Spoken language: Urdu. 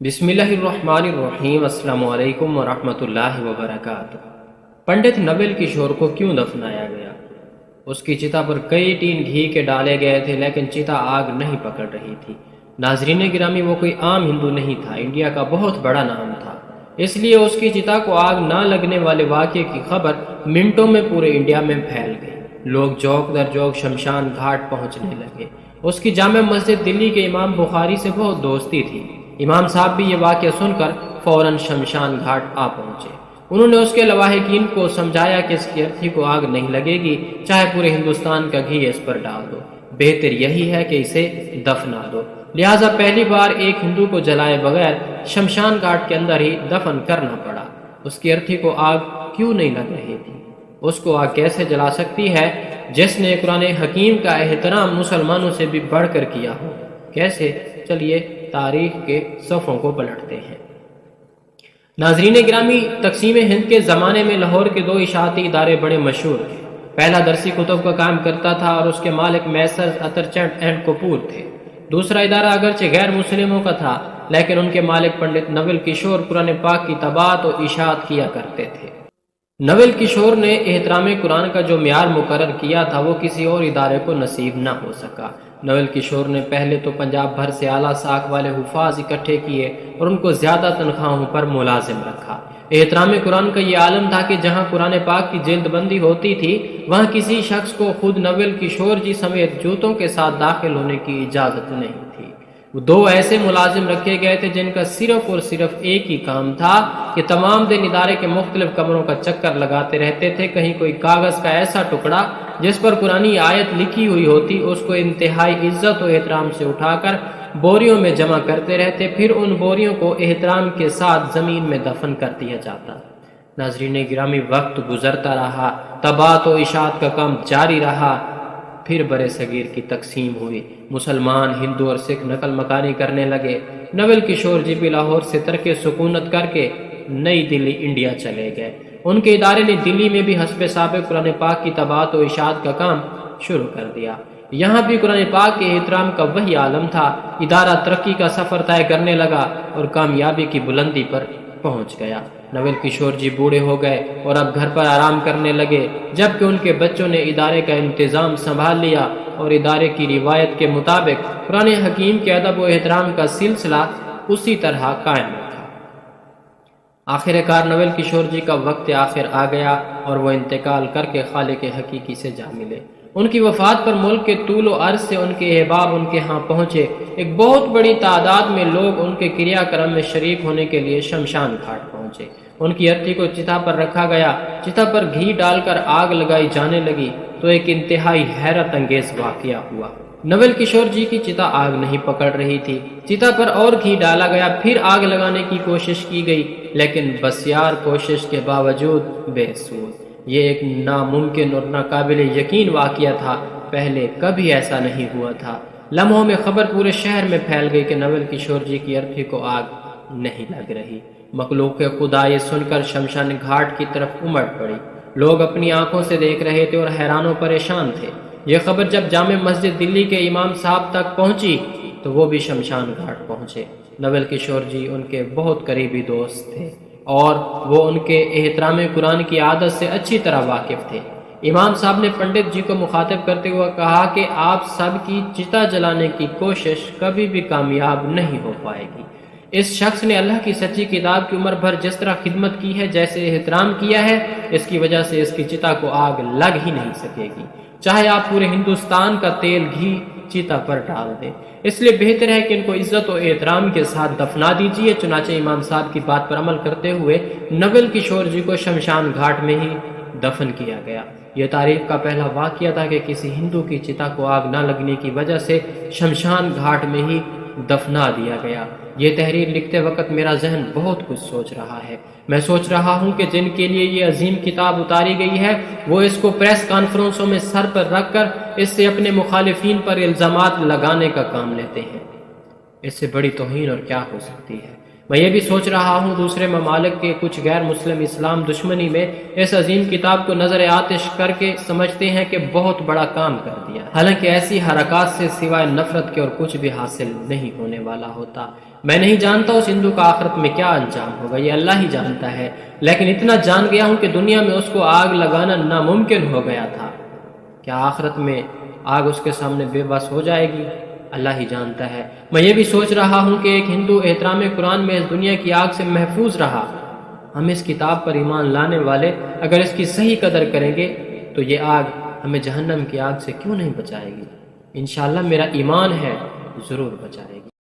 بسم اللہ الرحمن الرحیم۔ السلام علیکم ورحمۃ اللہ وبرکاتہ۔ پنڈت نول کشور کو کیوں دفنایا گیا؟ اس کی چتا پر کئی ٹین گھی کے ڈالے گئے تھے لیکن چتا آگ نہیں پکڑ رہی تھی۔ ناظرین گرامی، وہ کوئی عام ہندو نہیں تھا، انڈیا کا بہت بڑا نام تھا، اس لیے اس کی چتا کو آگ نہ لگنے والے واقعے کی خبر منٹوں میں پورے انڈیا میں پھیل گئی۔ لوگ جوک در جوک شمشان گھاٹ پہنچنے لگے۔ اس کی جامع مسجد دلی کے امام بخاری سے بہت دوستی تھی۔ امام صاحب بھی یہ واقعہ سن کر فوراً شمشان گھاٹ آ پہنچے۔ انہوں نے اس کے لواحقین کو سمجھایا کہ اس کی ارتھی کو آگ نہیں لگے گی، چاہے پورے ہندوستان کا گھی اس پر ڈال دو، بہتر یہی ہے کہ اسے دفنا دو۔ لہٰذا پہلی بار ایک ہندو کو جلائے بغیر شمشان گھاٹ کے اندر ہی دفن کرنا پڑا۔ اس کی ارتھی کو آگ کیوں نہیں لگ رہی تھی؟ اس کو آگ کیسے جلا سکتی ہے جس نے قرآن حکیم کا احترام مسلمانوں سے بھی بڑھ کر کیا ہو؟ کیسے؟ چلیے تاریخ کے صفحوں کو پلٹتے ہیں۔ ناظرین گرامی، تقسیم ہند کے زمانے میں لاہور کے دو اشاعتی ادارے بڑے مشہور تھے۔ پہلا درسی کتب کا کام کرتا تھا اور اس کے مالک میسرز اترچند اینڈ کپور تھے۔ دوسرا ادارہ اگرچہ غیر مسلموں کا تھا لیکن ان کے مالک پنڈت نول کشور قرآن پاک کی طباعت و اشاعت کیا کرتے تھے۔ نول کشور نے احترام قرآن کا جو معیار مقرر کیا تھا وہ کسی اور ادارے کو نصیب نہ ہو سکا۔ نول کشور نے پہلے تو پنجاب بھر سے اعلیٰ ساکھ والے حفاظ اکٹھے کیے اور ان کو زیادہ تنخواہوں پر ملازم رکھا۔ احترام قرآن کا یہ عالم تھا کہ جہاں قرآن پاک کی جلد بندی ہوتی تھی وہاں کسی شخص کو خود نول کشور جی سمیت جوتوں کے ساتھ داخل ہونے کی اجازت نہیں تھی۔ وہ دو ایسے ملازم رکھے گئے تھے جن کا صرف اور صرف ایک ہی کام تھا کہ تمام دن ادارے کے مختلف کمروں کا چکر لگاتے رہتے تھے۔ کہیں کوئی کاغذ کا ایسا ٹکڑا جس پر قرآنی آیت لکھی ہوئی ہوتی اس کو انتہائی عزت و احترام سے اٹھا کر بوریوں میں جمع کرتے رہتے، پھر ان بوریوں کو احترام کے ساتھ زمین میں دفن کر دیا جاتا۔ ناظرین گرامی، وقت گزرتا رہا، طباعت و اشاعت کا کام جاری رہا، پھر برے صغیر کی تقسیم ہوئی، مسلمان، ہندو اور سکھ نقل مکانی کرنے لگے۔ نول کشور جی بھی لاہور سے ترک سکونت کر کے نئی دلی انڈیا چلے گئے۔ ان کے ادارے نے دلی میں بھی حسب سابق قرآن پاک کی طباعت و اشاعت کا کام شروع کر دیا۔ یہاں بھی قرآن پاک کے احترام کا وہی عالم تھا۔ ادارہ ترقی کا سفر طے کرنے لگا اور کامیابی کی بلندی پر پہنچ گیا۔ نول کشور جی بوڑھے ہو گئے اور اب گھر پر آرام کرنے لگے، جبکہ ان کے بچوں نے ادارے کا انتظام سنبھال لیا اور ادارے کی روایت کے مطابق قرآن حکیم کے ادب و احترام کا سلسلہ اسی طرح قائم رکھا۔ آخر کار نول کشور جی کا وقت آخر آ گیا اور وہ انتقال کر کے خالق حقیقی سے جا ملے۔ ان کی وفات پر ملک کے طول و عرض سے ان کے احباب ان کے ہاں پہنچے۔ ایک بہت بڑی تعداد میں لوگ ان کے کریا کرم میں شریک ہونے کے لیے شمشان گھاٹ پہنچے۔ ان کی ارتھی کو چتا پر رکھا گیا، چتا پر گھی ڈال کر آگ لگائی جانے لگی تو ایک انتہائی حیرت انگیز واقعہ ہوا۔ نول کشور جی کی چتا آگ نہیں پکڑ رہی تھی۔ چتا پر اور گھی ڈالا گیا، پھر آگ لگانے کی کوشش کی گئی لیکن بسیار کوشش کے باوجود بے سود۔ یہ ایک ناممکن اور ناقابل یقین واقعہ تھا، پہلے کبھی ایسا نہیں ہوا تھا۔ لمحوں میں خبر پورے شہر میں پھیل گئی کہ نول کشور جی کی ارتھی کو آگ نہیں لگ رہی۔ مخلوق خدا یہ سن کر شمشان گھاٹ کی طرف امڑ پڑی۔ لوگ اپنی آنکھوں سے دیکھ رہے تھے اور حیران و پریشان تھے۔ یہ خبر جب جامع مسجد دلی کے امام صاحب تک پہنچی تو وہ بھی شمشان گھاٹ پہنچے۔ نول کشور جی ان کے بہت قریبی دوست تھے اور وہ ان کے احترام قرآن کی عادت سے اچھی طرح واقف تھے۔ امام صاحب نے پنڈت جی کو مخاطب کرتے ہوئے کہا کہ آپ سب کی چتا جلانے کی کوشش کبھی بھی کامیاب نہیں ہو پائے گی۔ اس شخص نے اللہ کی سچی کتاب کی عمر بھر جس طرح خدمت کی ہے، جیسے احترام کیا ہے، اس کی وجہ سے اس کی چتا کو آگ لگ ہی نہیں سکے گی، چاہے آپ پورے ہندوستان کا تیل گھی چتا پر ڈال دیں۔ اس لیے بہتر ہے کہ ان کو عزت و احترام کے ساتھ دفنا دیجیے۔ چنانچہ امام صاحب کی بات پر عمل کرتے ہوئے نول کشور جی کو شمشان گھاٹ میں ہی دفن کیا گیا۔ یہ تاریخ کا پہلا واقعہ تھا کہ کسی ہندو کی چتا کو آگ نہ لگنے کی وجہ سے شمشان گھاٹ میں ہی دفنا دیا گیا۔ یہ تحریر لکھتے وقت میرا ذہن بہت کچھ سوچ رہا ہے۔ میں سوچ رہا ہوں کہ جن کے لیے یہ عظیم کتاب اتاری گئی ہے وہ اس کو پریس کانفرنسوں میں سر پر رکھ کر اس سے اپنے مخالفین پر الزامات لگانے کا کام لیتے ہیں۔ اس سے بڑی توہین اور کیا ہو سکتی ہے؟ میں یہ بھی سوچ رہا ہوں دوسرے ممالک کے کچھ غیر مسلم اسلام دشمنی میں اس عظیم کتاب کو نظر آتش کر کے سمجھتے ہیں کہ بہت بڑا کام کر دیا، حالانکہ ایسی حرکات سے سوائے نفرت کے اور کچھ بھی حاصل نہیں ہونے والا ہوتا۔ میں نہیں جانتا اس ہندو کا آخرت میں کیا انجام ہوگا، یہ اللہ ہی جانتا ہے، لیکن اتنا جان گیا ہوں کہ دنیا میں اس کو آگ لگانا ناممکن ہو گیا تھا۔ کیا آخرت میں آگ اس کے سامنے بے بس ہو جائے گی؟ اللہ ہی جانتا ہے۔ میں یہ بھی سوچ رہا ہوں کہ ایک ہندو احترام قرآن میں اس دنیا کی آگ سے محفوظ رہا۔ ہم اس کتاب پر ایمان لانے والے اگر اس کی صحیح قدر کریں گے تو یہ آگ ہمیں جہنم کی آگ سے کیوں نہیں بچائے گی؟ انشاءاللہ میرا ایمان ہے ضرور بچائے گی۔